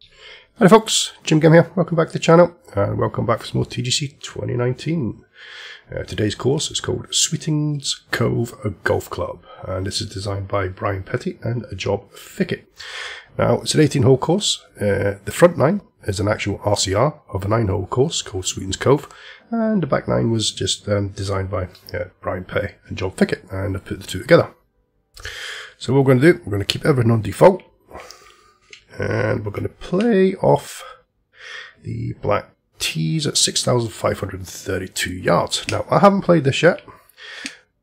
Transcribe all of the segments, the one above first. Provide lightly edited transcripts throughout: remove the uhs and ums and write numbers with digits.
Hi folks, Jim Gem here, welcome back to the channel, and welcome back for some more TGC 2019. Today's course is called Sweetens, Cove, a Golf Club, and this is designed by Brian Petty and Job Fickett. Now, it's an 18-hole course. The front nine is an actual RCR of a 9-hole course called Sweetens Cove, and the back nine was just designed by Brian Petty and Job Fickett, and I put the two together. So what we're going to do, we're going to keep everything on default. And we're going to play off the black tees at 6,532 yards. Now, I haven't played this yet,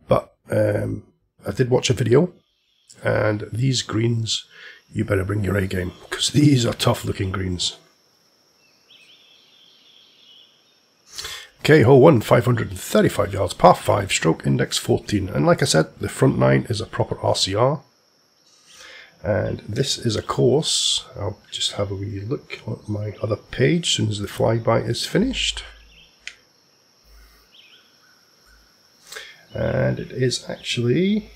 but I did watch a video, and these greens, you better bring your A game, because these are tough looking greens. Okay, hole 1, 535 yards, par 5, stroke index 14. And like I said, the front nine is a proper RCR. And this is a course, I'll just have a wee look on my other page as soon as the flyby is finished. And it is actually,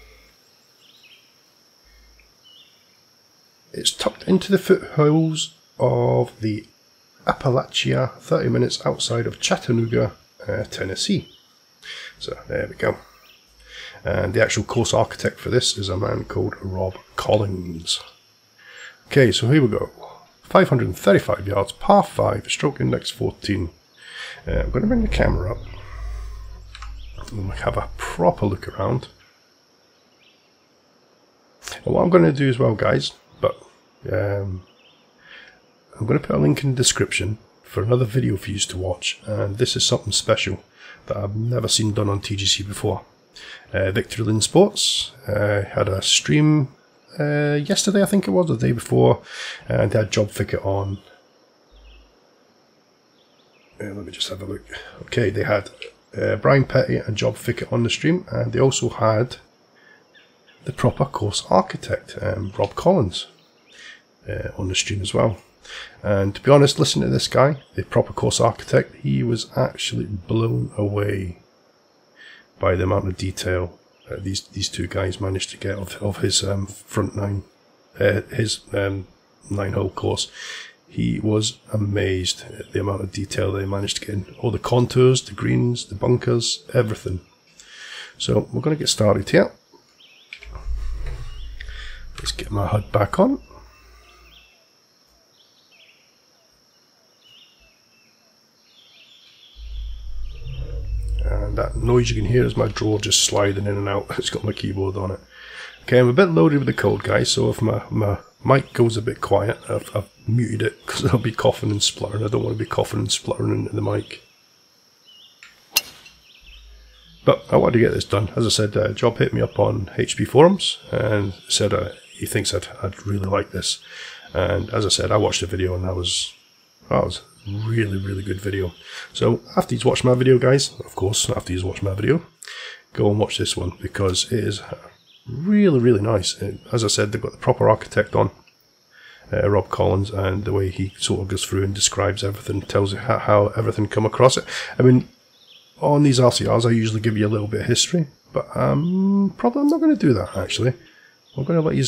it's tucked into the foothills of the Appalachia, 30 minutes outside of Chattanooga, Tennessee. So there we go. And the actual course architect for this is a man called Rob Collins. Okay, so here we go. 535 yards, par 5, stroke index 14. I'm going to bring the camera up and have a proper look around. And what I'm going to do as well, guys, but I'm going to put a link in the description for another video for you to watch. And this is something special that I've never seen done on TGC before. Victory Lynn Sports had a stream yesterday, I think it was, the day before, and they had Job Fickett on. Let me just have a look. Okay, they had Brian Petty and Job Fickett on the stream, and they also had the proper course architect, Rob Collins, on the stream as well. And to be honest, listen to this guy, the proper course architect, he was actually blown away by the amount of detail these two guys managed to get of his front nine, his 9-hole course. He was amazed at the amount of detail they managed to get in. All the contours, the greens, the bunkers, everything. So we're going to get started here. Let's get my HUD back on. And that noise you can hear is my drawer just sliding in and out. It's got my keyboard on it. Okay, I'm a bit loaded with the code, guys, so if my mic goes a bit quiet, I've muted it because I'll be coughing and spluttering. I don't want to be coughing and spluttering into the mic. But I wanted to get this done. As I said, Job hit me up on HP forums and said he thinks I'd really like this. And as I said, I watched the video and that was really good video. So after you've watched my video, guys, of course, after you've watched my video, go and watch this one because it is really nice. As I said, they've got the proper architect on, Rob Collins, and the way he sort of goes through and describes everything, tells you how everything come across it. I mean, on these RCRs I usually give you a little bit of history, but probably I'm not going to do that actually. I'm going to let you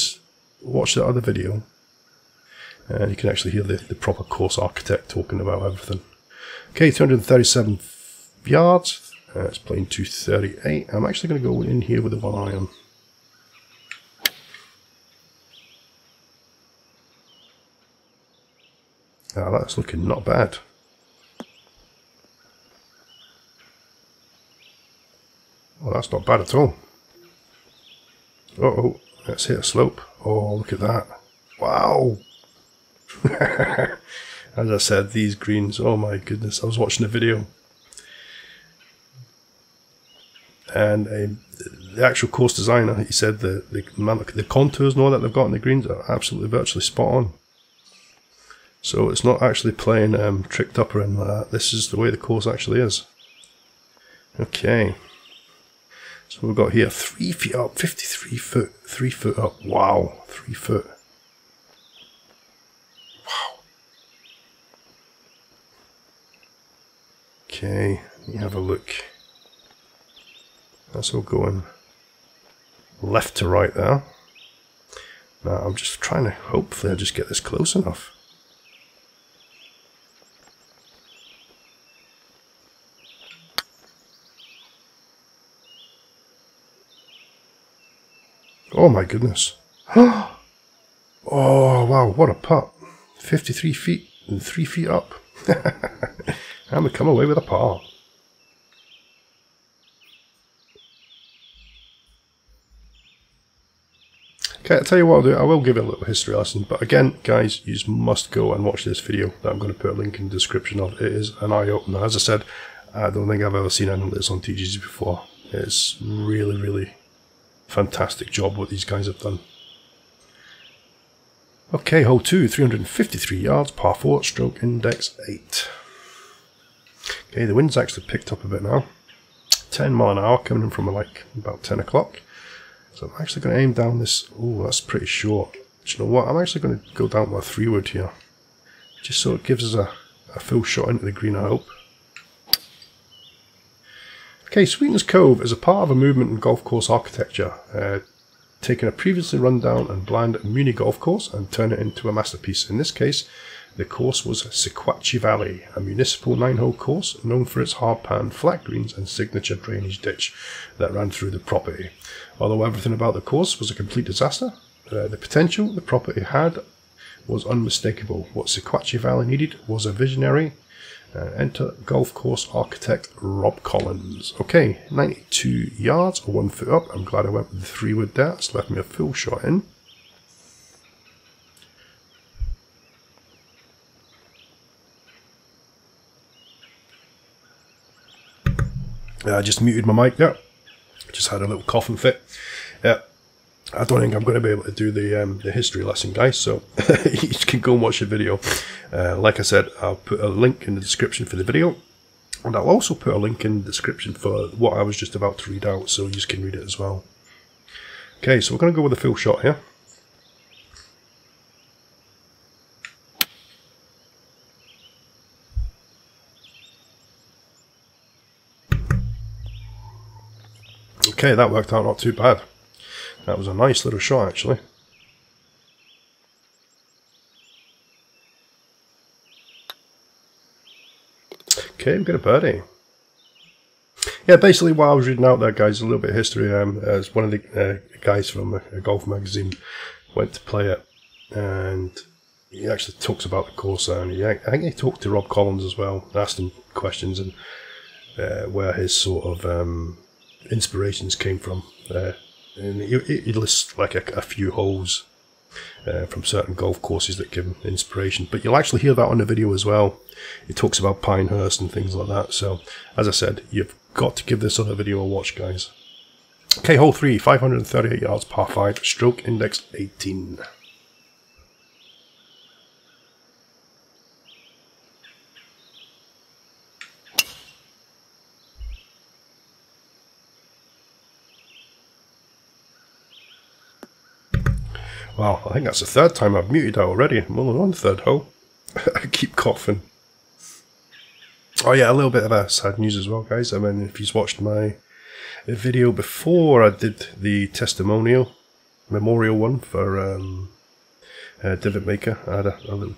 watch the other video. And you can actually hear the proper course architect talking about everything. Okay, 237 yards. It's playing 238. I'm actually going to go in here with the 1 iron. Ah, that's looking not bad. Oh, that's not bad at all. Uh-oh, let's hit a slope. Oh, look at that. Wow. As I said, these greens, oh my goodness, I was watching a video and the actual course designer, he said the contours and all that they've got in the greens are absolutely virtually spot on. So it's not actually playing tricked up or anything like that. This is the way the course actually is. Okay, so we've got here 3 feet up, 53 foot, 3 foot up. Wow, 3 foot. Okay, let me have a look. That's all going left to right there. Now I'm just trying to, hopefully I just get this close enough. Oh my goodness. Oh wow, what a putt. 53 feet and 3 feet up. And we come away with a par. Okay, I'll tell you what I'll do. I will give it a little history lesson, but again, guys, you must go and watch this video that I'm going to put a link in the description of. It is an eye-opener. As I said, I don't think I've ever seen anything like this on TGZ before. It's really, really fantastic job what these guys have done. Okay, hole 2, 353 yards, par 4, stroke index 8. Okay, the wind's actually picked up a bit now. 10 mile an hour coming in from like about 10 o'clock. So I'm actually going to aim down this. Oh, that's pretty short. Do you know what? I'm actually going to go down my 3-wood here. Just so it gives us a full shot into the green, I hope. Okay, Sweetens Cove is a part of a movement in golf course architecture. Taking a previously run-down and bland muni golf course and turn it into a masterpiece. In this case, the course was Sequatchie Valley, a municipal 9-hole course known for its hard-pan, flat greens and signature drainage ditch that ran through the property. Although everything about the course was a complete disaster, the potential the property had was unmistakable. What Sequatchie Valley needed was a visionary. Enter golf course architect Rob Collins. Okay, 92 yards or 1 foot up. I'm glad I went with the 3-wood there. It's left me a full shot in. I just muted my mic there. Just had a little coughing fit. Yeah, I don't think I'm going to be able to do the history lesson, guys, so you can go and watch the video. Like I said, I'll put a link in the description for the video, and I'll also put a link in the description for what I was just about to read out, so you can read it as well. Okay, so we're going to go with a full shot here. Okay, that worked out not too bad. That was a nice little shot, actually. Okay, we got a birdie. Yeah, basically while I was reading out there, guys, a little bit of history. As one of the guys from a golf magazine went to play it, and he actually talks about the course, and I think he talked to Rob Collins as well, asked him questions and where his sort of inspirations came from. And he lists like a few holes from certain golf courses that give him inspiration, but you'll actually hear that on the video as well. He talks about Pinehurst and things like that. So as I said, you've got to give this other video a watch, guys. Okay, hole 3, 538 yards, par 5, stroke index 18. Wow, I think that's the third time I've muted out already. I'm only on the third hole. I keep coughing. Oh yeah, a little bit of sad news as well, guys. I mean, if you've watched my video before, I did the testimonial, memorial one for David Maker. I had a little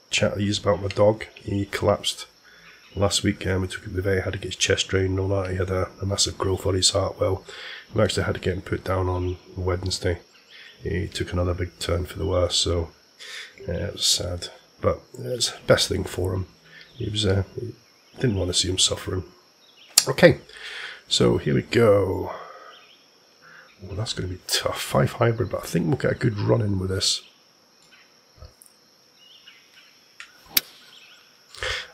chat to use about my dog. He collapsed last week, and we took him to the vet. Had to get his chest drained and all that. He had a massive growth on his heart. Well, we actually had to get him put down on Wednesday. He took another big turn for the worse, so it was sad, but it's the best thing for him. He didn't want to see him suffering. Okay, so here we go. Oh, that's going to be tough. 5 hybrid, but I think we'll get a good run in with this.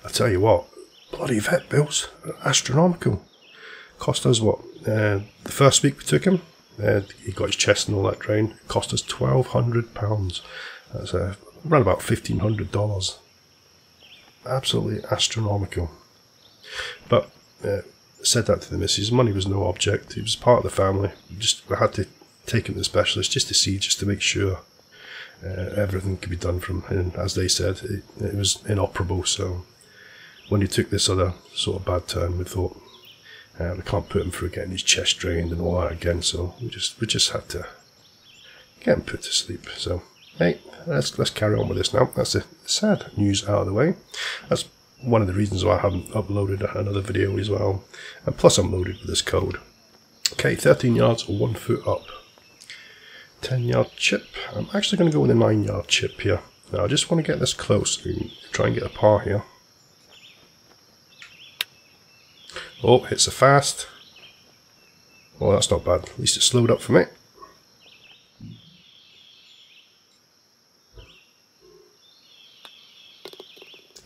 I tell you what, bloody vet bills are astronomical. Cost us what? The first week we took him, he got his chest and all that drained. It cost us £1,200. That's around about $1,500. Absolutely astronomical. But said that to the missus. Money was no object. He was part of the family. I had to take him to the specialist just to make sure everything could be done from him. And as they said, it was inoperable. So when he took this other sort of bad turn, we thought, we can't put him through getting his chest drained and all that again, so we just had to get him put to sleep. So hey, let's carry on with this now. That's the sad news out of the way. That's one of the reasons why I haven't uploaded another video as well, and plus I'm loaded with this code. Okay, 13 yards or 1 foot up. 10-yard chip. I'm actually going to go with a 9-yard chip here. Now I just want to get this close and try and get a par here. Oh, hits it fast. Oh, that's not bad. At least it slowed up for me.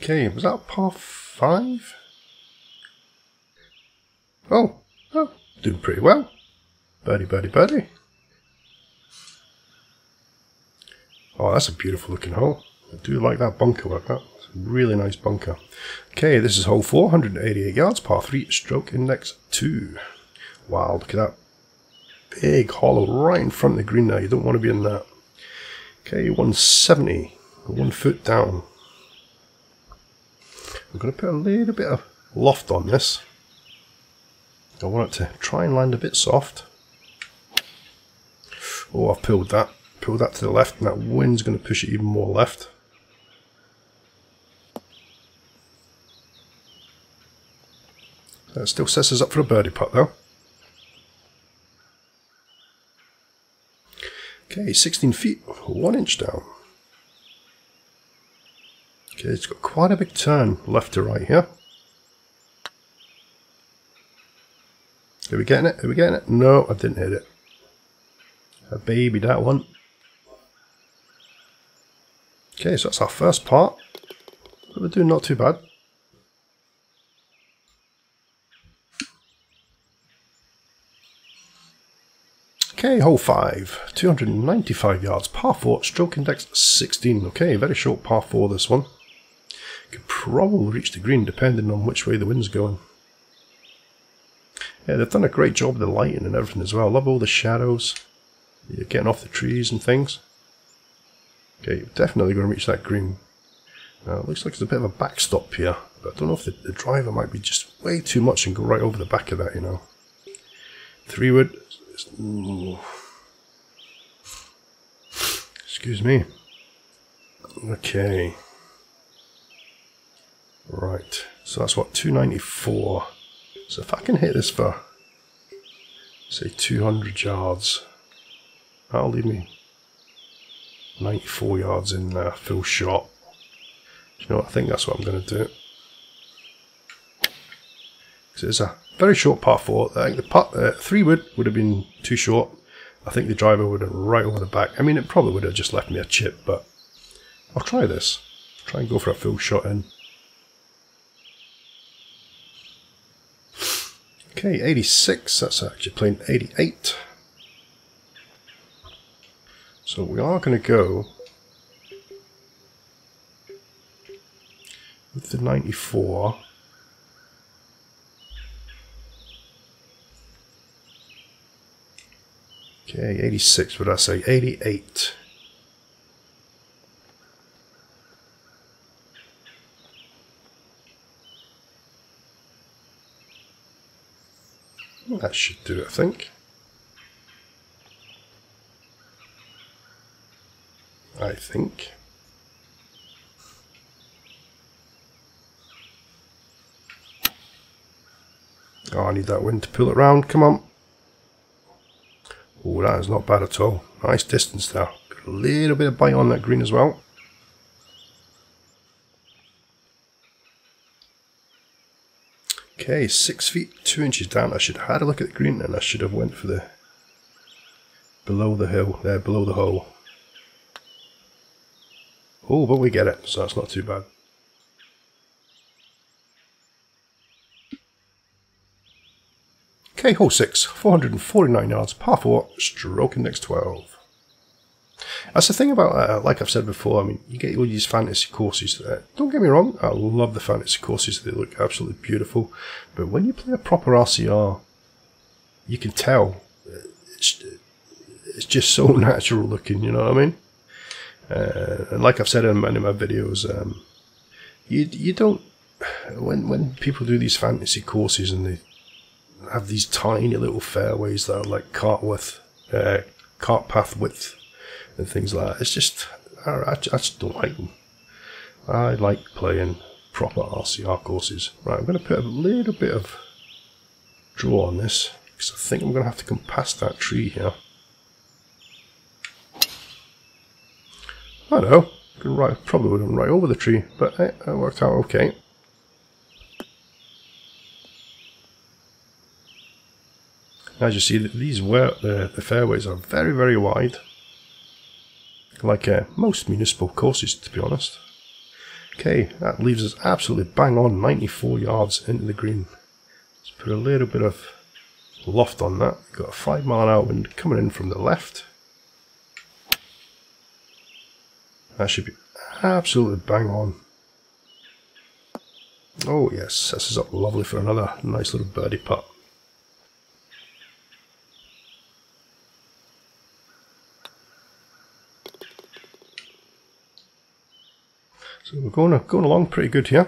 Okay, was that par 5? Oh, doing pretty well. Birdie, birdie, birdie. Oh, that's a beautiful looking hole. I do like that bunker work. That's a really nice bunker. Okay, this is hole 4, 188 yards, par 3, stroke index 2. Wow, look at that big hollow right in front of the green there. You don't want to be in that. Okay, 170, 1 foot down. I'm going to put a little bit of loft on this. I want it to try and land a bit soft. Oh, I've pulled that. Pulled that to the left, and that wind's going to push it even more left. That still sets us up for a birdie putt though. Okay, 16 feet, 1 inch down. Okay, it's got quite a big turn left to right here. Are we getting it? Are we getting it? No, I didn't hit it. I babied that one. Okay, so that's our first part. But we're doing not too bad. Okay, hole 5, 295 yards, par 4, stroke index 16. Okay, very short par 4 this one. Could probably reach the green depending on which way the wind's going. Yeah, they've done a great job of the lighting and everything as well. I love all the shadows. You're getting off the trees and things. Okay, you're definitely going to reach that green. Now, it looks like there's a bit of a backstop here, but I don't know if the driver might be just way too much and go right over the back of that, you know. 3-wood. Excuse me. Okay. Right, so that's what, 294. So if I can hit this for, say, 200 yards, that'll leave me 94 yards in there, full shot. You know what, I think that's what I'm going to do. So it's a very short par 4. I think the putt, 3-wood would have been too short. I think the driver would have right over the back. I mean, it probably would have just left me a chip, but I'll try this. Try and go for a full shot in. Okay, 86, that's actually playing 88. So we are going to go with the 94. Okay, 86, what did I say? 88. That should do it, I think. Oh, I need that wind to pull it round, come on. Oh, that is not bad at all. Nice distance there. Got a little bit of bite on that green as well. Okay, 6 feet 2 inches down. I should have had a look at the green and I should have went for the below the hill, there below the hole. Oh, but we get it, so that's not too bad. Okay, hole 6, 449 yards, par 4, stroke index 12. That's the thing about, like I've said before, I mean, you get all these fantasy courses. Don't get me wrong, I love the fantasy courses, they look absolutely beautiful. But when you play a proper RCR, you can tell it's just so natural looking, you know what I mean? And like I've said in many of my videos, you don't, when people do these fantasy courses and they have these tiny little fairways that are like cart path width and things like that, it's just, I just don't like them. I like playing proper RCR courses. Right, I'm going to put a little bit of draw on this because I think I'm going to have to come past that tree here. I don't know. Probably would have been right over the tree, but it worked out okay. As you see, these the fairways are very, very wide, like most municipal courses, to be honest. Okay, that leaves us absolutely bang on 94 yards into the green. Let's put a little bit of loft on that. Got a 5 mile an hour wind coming in from the left. That should be absolutely bang on. Oh yes, this is up lovely for another nice little birdie putt. So we're going along pretty good here.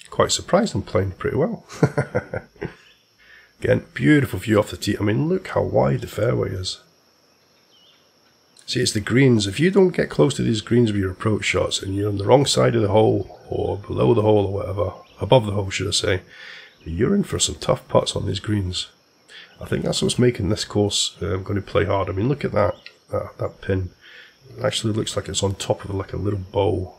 Quite surprised I'm playing pretty well. Again, beautiful view off the tee. I mean, look how wide the fairway is. See, it's the greens. If you don't get close to these greens with your approach shots and you're on the wrong side of the hole or below the hole or whatever, above the hole should I say, you're in for some tough putts on these greens. I think that's what's making this course going to play hard. I mean, look at that pin. It actually looks like it's on top of like a little bowl.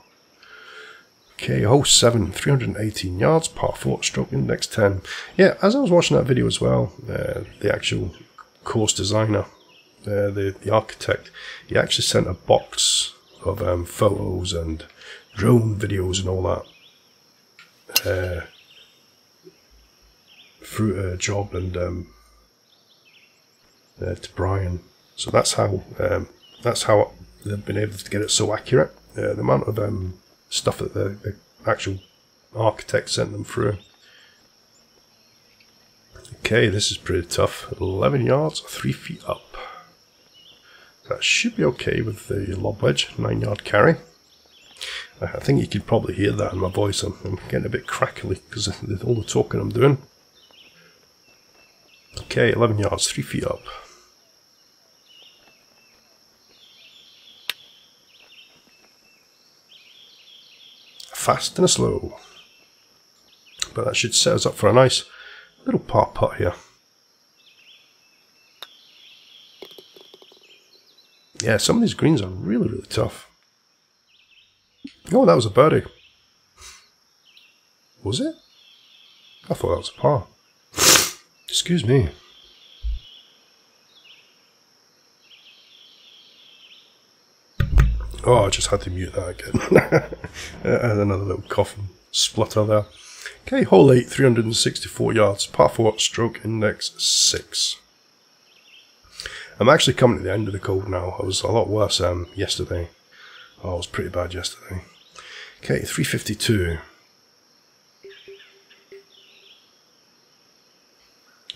Okay, hole 7, 318 yards, par 4, stroke index 10. Yeah, as I was watching that video as well, the actual course designer, the architect, he actually sent a box of photos and drone videos and all that through Job and to Brian. So that's how they've been able to get it so accurate. The amount of stuff that the actual architect sent them through. Okay, this is pretty tough. 11 yards, 3 feet up. That should be okay with the lob wedge, 9 yard carry. I think you could probably hear that in my voice. I'm getting a bit crackly because of all the talking I'm doing. Okay, 11 yards, 3 feet up. Fast and a slow. But that should set us up for a nice little par putt here. Yeah, some of these greens are really, really tough. Oh, that was a birdie. Was it? I thought that was a par. Excuse me. Oh, I just had to mute that again. And another little cough and splutter there. Okay, hole 8, 364 yards, par 4, stroke index 6. I'm actually coming to the end of the cove now. I was a lot worse yesterday. Oh, I was pretty bad yesterday. Okay, 352.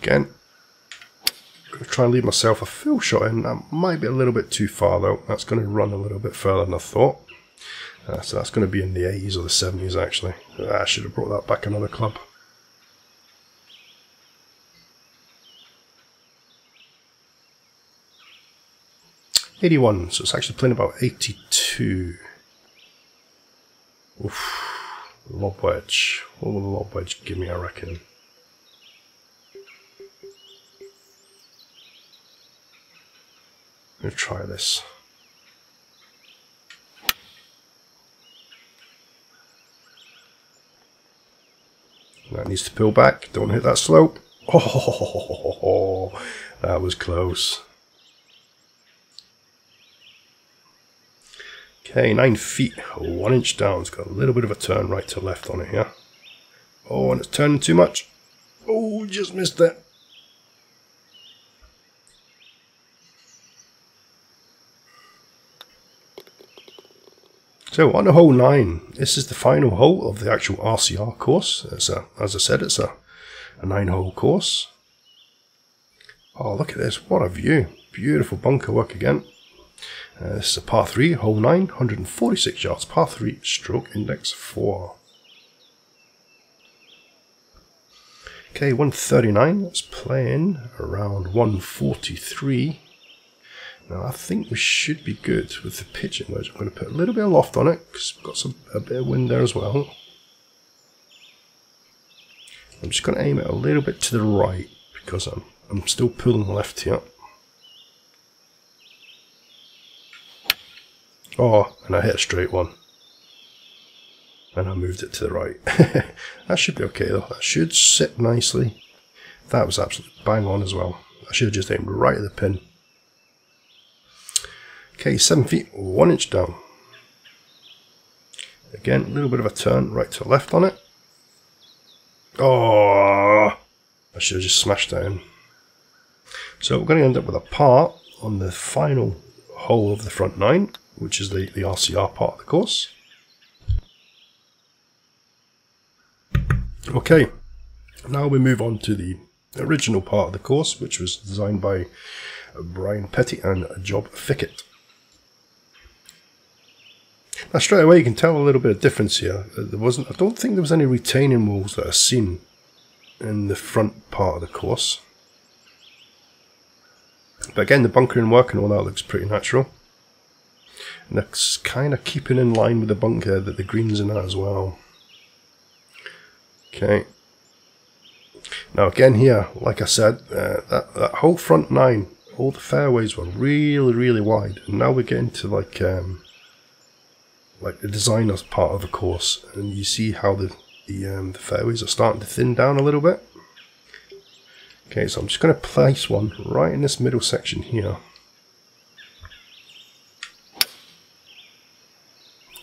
Again, I'm going to try and leave myself a full shot in. That might be a little bit too far though. That's going to run a little bit further than I thought. So that's going to be in the 80s or the 70s actually. I should have brought that back another club. .81, so it's actually playing about 82. Oof, lob wedge. What will the lob wedge give me, I reckon? I'm going to try this. That needs to pull back. Don't hit that slope. Oh, that was close. Okay, 9 feet, 1 inch down. It's got a little bit of a turn right to left on it here. Oh, and it's turning too much. Oh, just missed that. So on to hole 9, this is the final hole of the actual RCR course. It's as I said, it's a 9-hole course. Oh, look at this, what a view. Beautiful bunker work again. This is a par 3, hole 9, 146 yards, par 3, stroke index 4. Okay, 139, that's playing around 143. Now I think we should be good with the pitching wedge. I'm going to put a little bit of loft on it because we've got a bit of wind there as well. I'm just going to aim it a little bit to the right because I'm still pulling left here. Oh, and I hit a straight one. And I moved it to the right. That should be okay though. That should sit nicely. That was absolutely bang on as well. I should have just aimed right at the pin. Okay, 7 feet, 1 inch down. Again, a little bit of a turn right to left on it. Oh, I should have just smashed that in. So we're going to end up with a par on the final hole of the front 9, which is the RCR part of the course. Okay, now we move on to the original part of the course, which was designed by Brian Petty and Job Fickett. Now straight away you can tell a little bit of difference here. I don't think there was any retaining walls that are seen in the front part of the course. But again, the bunkering work and all that looks pretty natural. And that's kind of keeping in line with the bunker that the green's in that as well. Okay. Now again here, like I said, that whole front 9, all the fairways were really, really wide. And now we're getting to like the designer's part of the course. And you see how the fairways are starting to thin down a little bit. Okay, so I'm just going to place one right in this middle section here.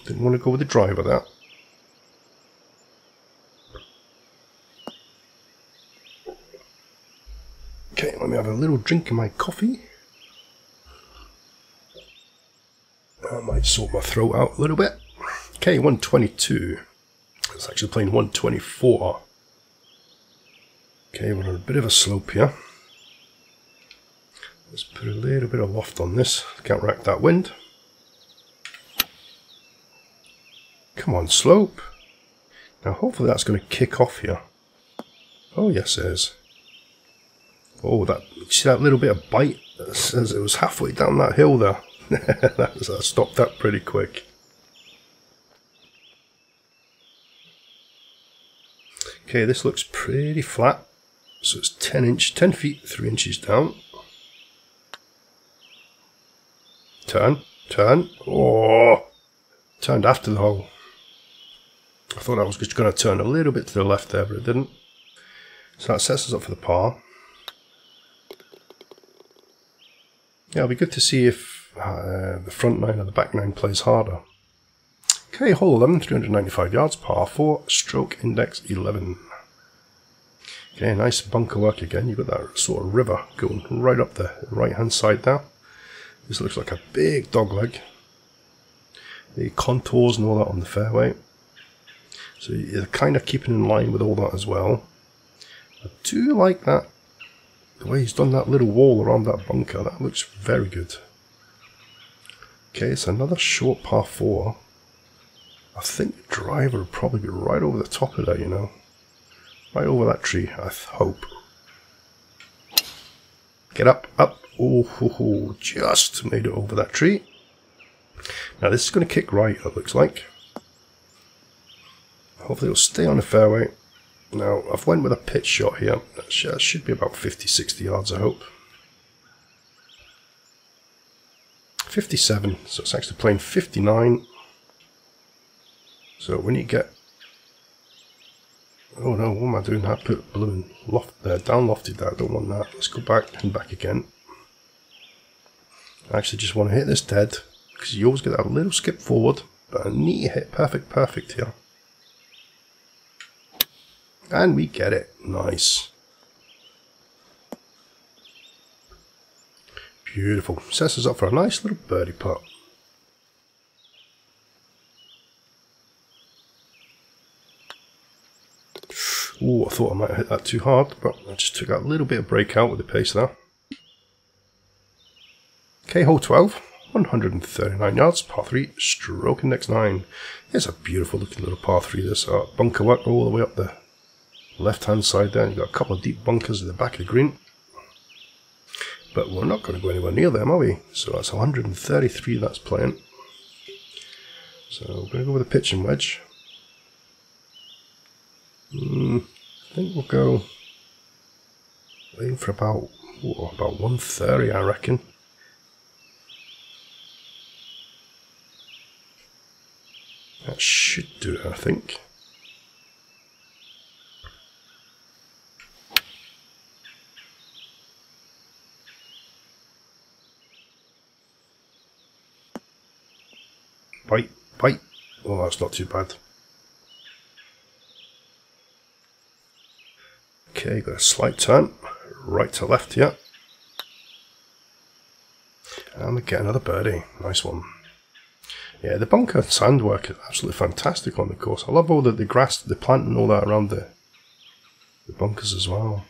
Didn't want to go with the driver that. Okay, let me have a little drink of my coffee. I might sort my throat out a little bit. Okay, 122. It's actually playing 124. Okay, we're on a bit of a slope here. Let's put a little bit of loft on this to counteract that wind. Come on, slope. Now hopefully that's going to kick off here. Oh yes it is. Oh, see that little bit of bite? That says it was halfway down that hill there. that stopped that pretty quick. Okay, this looks pretty flat. So it's 10 feet, 3 inches down. Turn. Oh, turned after the hole. I thought I was just going to turn a little bit to the left there, but it didn't. So that sets us up for the par. Yeah, it'll be good to see if the front 9 and the back 9 plays harder. Okay, hole 11, 395 yards, par 4, stroke index 11. Okay, nice bunker work again. You've got that sort of river going right up the right hand side there. This looks like a big dog leg. The contours and all that on the fairway. So you're kind of keeping in line with all that as well. I do like that. The way he's done that little wall around that bunker, that looks very good. Okay, it's another short par 4. I think the driver will probably be right over the top of that, you know. Right over that tree, I hope. Get up. Oh, just made it over that tree. Now this is going to kick right, it looks like. Hopefully it'll stay on the fairway. Now, I've went with a pitch shot here. That should be about 50-60 yards, I hope. 57, so it's actually playing 59. So when you get... Oh no, what am I doing? I put balloon loft there, down lofted there. I don't want that. Let's go back and back again. I actually just want to hit this dead, because you always get that little skip forward, but a neat hit, perfect here. And we get it. Nice. Beautiful. Sets us up for a nice little birdie putt. Oh, I thought I might have hit that too hard, but I just took that little bit of breakout with the pace there. Okay, hole 12, 139 yards, par 3, stroke index 9. It's a beautiful looking little par 3 this. Bunker work all the way up the left hand side there. You've got a couple of deep bunkers at the back of the green. But we're not going to go anywhere near them, are we? So that's 133 that's playing. So we're going to go with a pitching wedge. I think we'll go aim for about 130, I reckon. That should do it, I think. Bite, bite. Oh, that's not too bad. Okay, got a slight turn. Right to left here. And we get another birdie. Nice one. Yeah, the bunker sand work is absolutely fantastic on the course. I love all the grass, the plant and all that around the bunkers as well.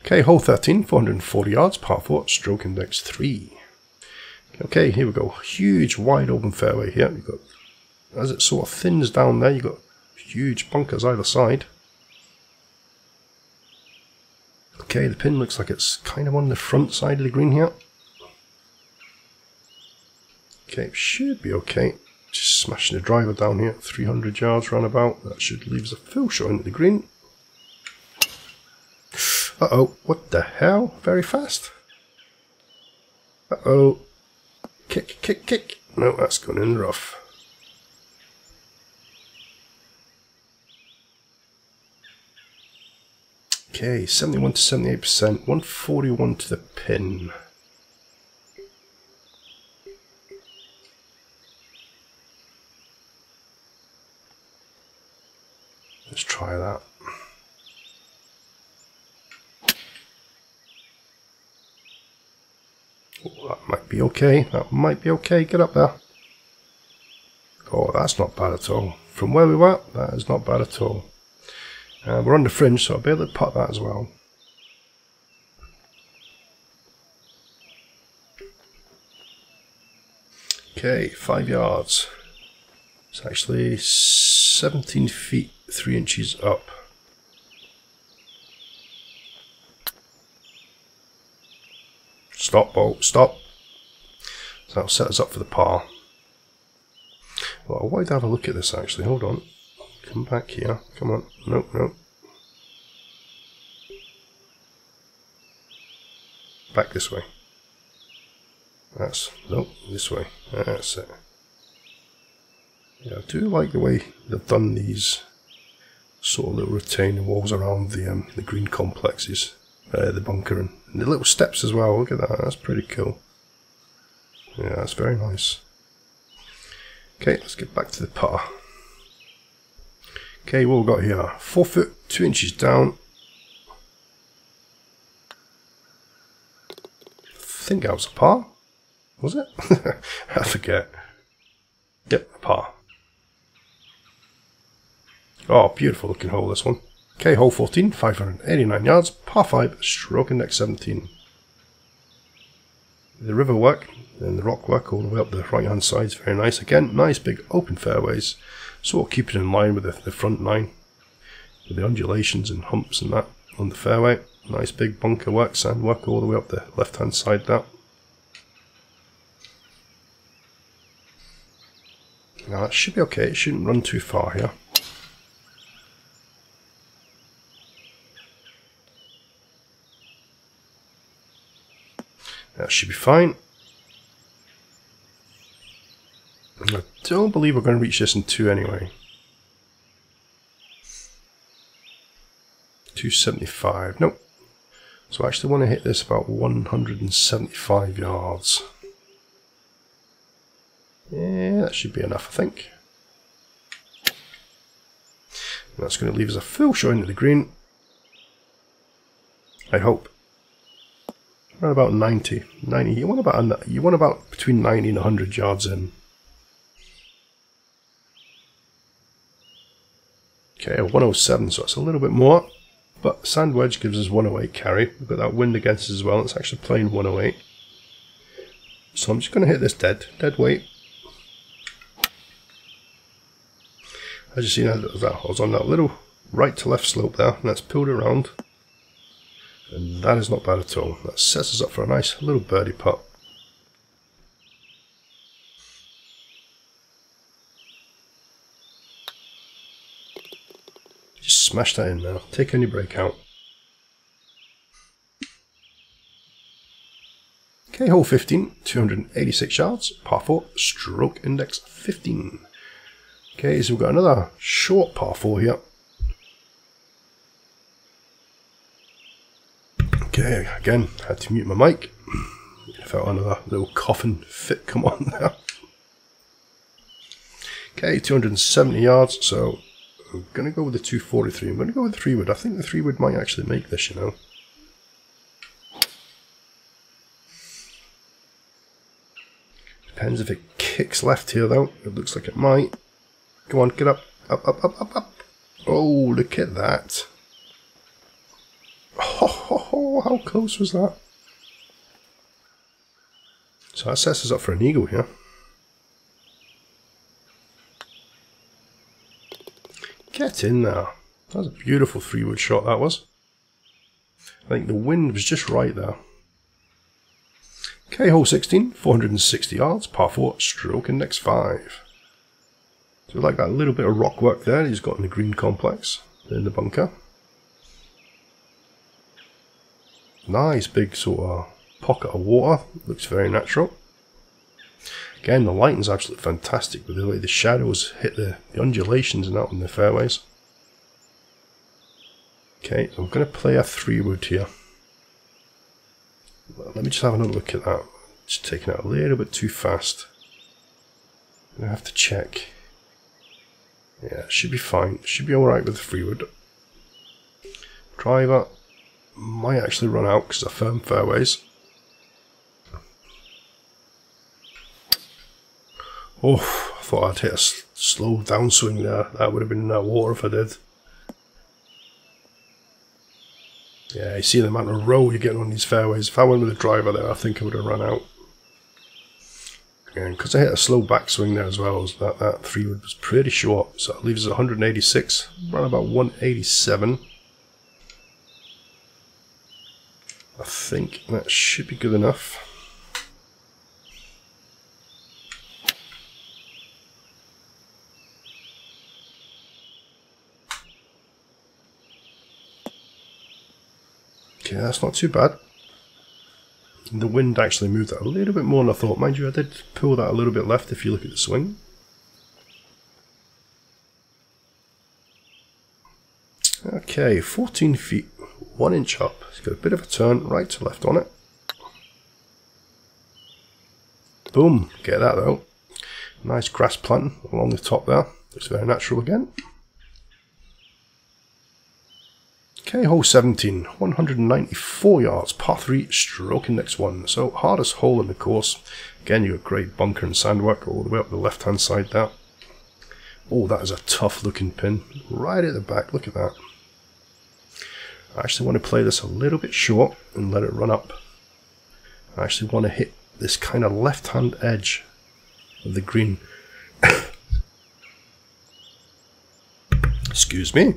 Okay, hole 13, 440 yards, par 4, stroke index 3. Okay, here we go. Huge, wide open fairway here. You've got, as it sort of thins down there, you've got huge bunkers either side. Okay, the pin looks like it's kind of on the front side of the green here. Okay, should be okay. Just smashing the driver down here, 300 yards roundabout. That should leave us a full shot into the green. Uh-oh, what the hell? Very fast. Uh-oh. Kick, kick, kick. No, that's going in the rough. Okay, 71 to 78%, 141 to the pin. Let's try that. Oh, that might be okay. That might be okay. Get up there. Oh, that's not bad at all. From where we were, that is not bad at all. We're on the fringe, so I'll be able to putt that as well. Okay, 5 yards. It's actually 17 feet 3 inches up. Stop, bolt, stop. So that'll set us up for the par. Well, I wanted to have a look at this actually. Hold on. Come back here. Come on. Nope, nope. Back this way. Nope, this way. That's it. Yeah, I do like the way they've done these sort of little retaining walls around the green complexes, the bunker, and the little steps as well. Look at that, that's pretty cool. Yeah, that's very nice. Okay, let's get back to the putter. Okay, what we've got here, 4 foot 2 inches down. I think that was a par. Was it? I forget. Yep, a par. Oh, beautiful looking hole, this one. Okay, hole 14, 589 yards, par 5, stroke index 17. The river work and the rock work all the way up the right hand side is very nice. Again, nice big open fairways, sort of keep it in line with the front nine, with the undulations and humps and that on the fairway. Nice big bunker work, sand work all the way up the left hand side there. Now that should be okay, it shouldn't run too far here. That should be fine. I don't believe we're going to reach this in 2 anyway. 275, nope. So I actually want to hit this about 175 yards. Yeah, that should be enough, I think. And that's going to leave us a full shot into the green. I hope. Around about 90. You want about between 90 and 100 yards in. Okay, 107, so it's a little bit more. But sand wedge gives us 108 carry. We've got that wind against us as well. It's actually playing 108. So I'm just going to hit this dead weight. As you see now, I was on that little right to left slope there, and that's pulled around. And that is not bad at all. That sets us up for a nice little birdie putt. Just smash that in now. Take any break out. Okay, hole 15, 286 yards, par 4, stroke index 15. Okay, so we've got another short par 4 here. Okay, again, had to mute my mic. Felt another little coughing fit come on there. Okay, 270 yards, so I'm going to go with the 243. I'm going to go with the 3-wood. I think the 3-wood might actually make this, you know. Depends if it kicks left here, though. It looks like it might. Come on, get up. Up, up, up, up, up. Oh, look at that. Oh, how close was that? So that sets us up for an eagle here. Get in there. That was a beautiful 3-wood shot, that was. I think the wind was just right there. Okay, hole 16, 460 yards, par 4, stroke and next 5. So like that little bit of rock work there he's got in the green complex, in the bunker. Nice big sort of pocket of water, looks very natural. Again, the lighting's absolutely fantastic with the way the shadows hit the undulations and out in the fairways. Okay, so I'm going to play a 3-wood here. Let me just have another look at that. Just taking it a little bit too fast. I'm going to have to check. Yeah, it should be fine. It should be alright with the 3-wood. Driver might actually run out because they're firm fairways. Oh, I thought I'd hit a slow downswing there. That would have been in that water if I did. Yeah, you see the amount of roll you're getting on these fairways. If I went with a driver there, I think I would have run out. And because I hit a slow backswing there as well, that 3-wood was pretty short. So it leaves us 186, around about 187. I think that should be good enough. Okay, that's not too bad. The wind actually moved that a little bit more than I thought. Mind you, I did pull that a little bit left if you look at the swing. Okay, 14 feet, 1 inch up. It's got a bit of a turn right to left on it. Boom, get that though. Nice grass planting along the top there. Looks very natural again. Okay, hole 17, 194 yards, par 3, stroke in next 1. So, hardest hole in the course. Again, you've got great bunker and sandwork all the way up the left hand side there. Oh, that is a tough looking pin. Right at the back, look at that. I actually want to play this a little bit short and let it run up. I actually want to hit this kind of left hand edge of the green. Excuse me.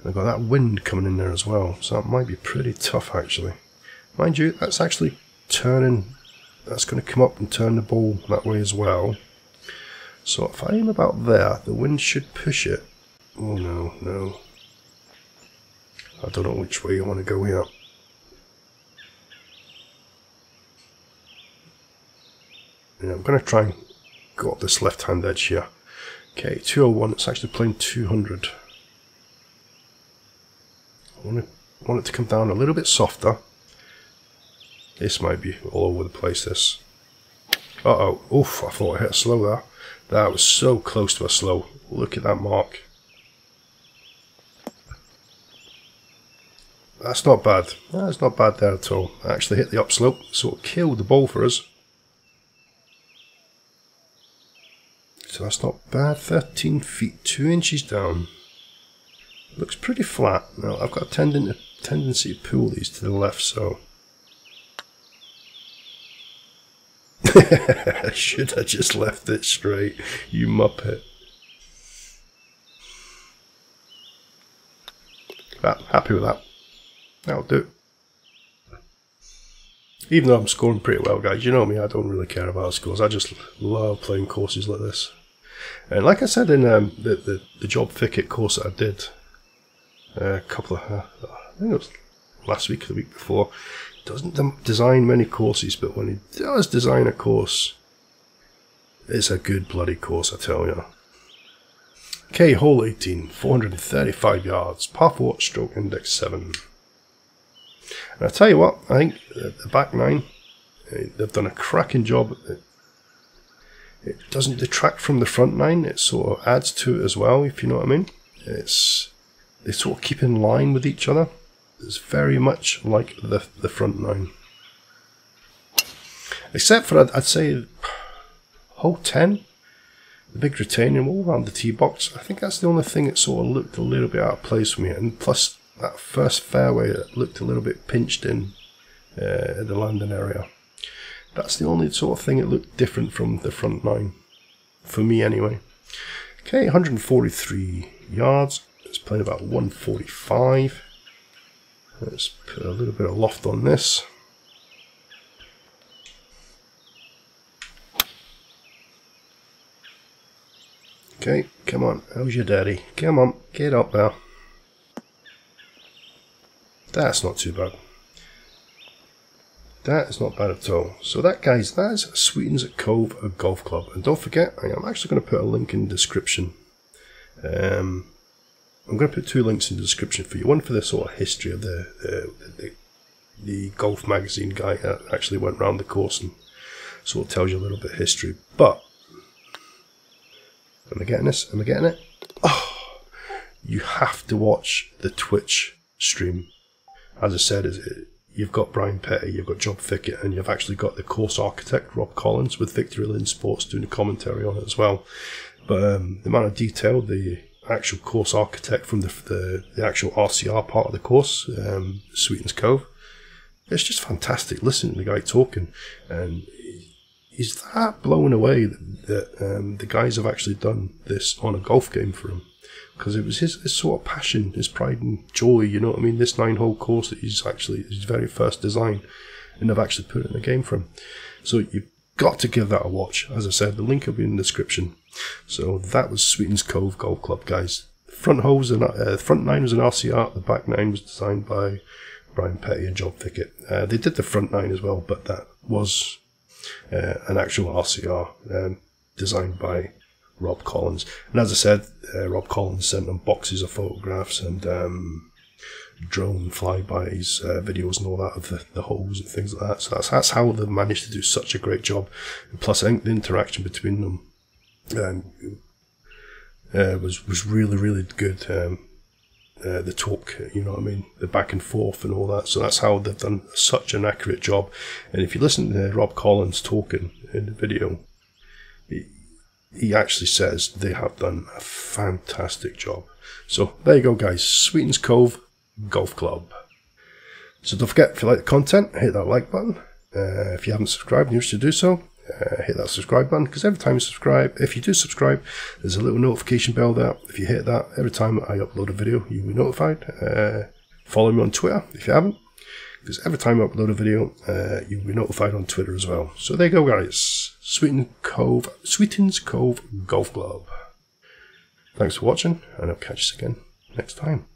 I've got that wind coming in there as well, so that might be pretty tough actually. Mind you, that's actually turning, that's going to come up and turn the ball that way as well. So if I aim about there, the wind should push it. Oh no, no. I don't know which way I want to go here. Yeah, I'm going to try and go up this left hand edge here. Okay, 201, it's actually playing 200. I want it to come down a little bit softer. This might be all over the place, this. Uh-oh. Oof, I thought I hit a slow there. That was so close to a slow. Look at that mark. That's not bad. That's not bad there at all. I actually hit the upslope, so it killed the ball for us. So that's not bad. 13 feet, 2 inches down. Looks pretty flat. Now, I've got a tendency to pull these to the left, so... Should have just left it straight, you muppet. Happy with that. That'll do. Even though I'm scoring pretty well, guys, you know me, I don't really care about scores. I just love playing courses like this. And like I said in the job Fickett course that I did, a couple of, I think it was last week or the week before, he doesn't design many courses, but when he does design a course, it's a good bloody course, I tell you. Okay, hole 18, 435 yards, par 4, stroke index 7. And I'll tell you what, I think the back 9, they've done a cracking job. It doesn't detract from the front 9, it sort of adds to it as well, if you know what I mean. They sort of keep in line with each other. It's very much like the front 9. Except for, I'd say, hole 10, the big retaining wall around the tee box. I think that's the only thing that sort of looked a little bit out of place for me. And plus, that first fairway that looked a little bit pinched in the landing area. That's the only sort of thing that looked different from the front 9. For me, anyway. Okay, 143 yards. It's playing about 145. Let's put a little bit of loft on this. Okay, come on. How's your daddy? Come on, get up there. That's not too bad. That is not bad at all. So that, guys, that is Sweetens at Cove, a golf club. And don't forget, I'm actually going to put a link in the description. I'm going to put 2 links in the description for you. One for the sort of history of the golf magazine guy that actually went around the course and sort of tells you a little bit of history. But am I getting this? Am I getting it? Oh, you have to watch the Twitch stream. As I said, you've got Brian Petty, you've got Job Fickett, and you've actually got the course architect, Rob Collins, with Victory Lane Sports doing a commentary on it as well. But the amount of detail, the actual course architect from the actual RCR part of the course, Sweetens Cove, it's just fantastic listening to the guy talking. And he's that blown away that the guys have actually done this on a golf game for him, because it was his sort of passion, his pride and joy, you know what I mean, this 9-hole course that he's actually his very first design, and they've actually put it in a game for him. So you've got to give that a watch. As I said, the link will be in the description. So that was Sweetens Cove Golf Club, guys. Front 9 was an RCR, the back 9 was designed by Brian Petty and Job Fickett. They did the front 9 as well, but that was an actual RCR designed by Rob Collins. And as I said, Rob Collins sent them boxes of photographs and drone flybys, videos and all that of the holes and things like that. So that's how they managed to do such a great job. And plus, I think the interaction between them was really, really good. The talk, you know what I mean, the back and forth and all that. So that's how they've done such an accurate job. And if you listen to Rob Collins talking in the video, he actually says they have done a fantastic job. So there you go, guys. Sweetens Cove Golf Club. So don't forget, if you like the content, hit that like button. If you haven't subscribed and you wish to do so, hit that subscribe button, because every time you subscribe, if you do subscribe, there's a little notification bell there. If you hit that, every time I upload a video, you'll be notified. Follow me on Twitter if you haven't, because every time I upload a video, you'll be notified on Twitter as well. So there you go, guys. Sweetens Cove Golf Club. Thanks for watching, and I'll catch you again next time.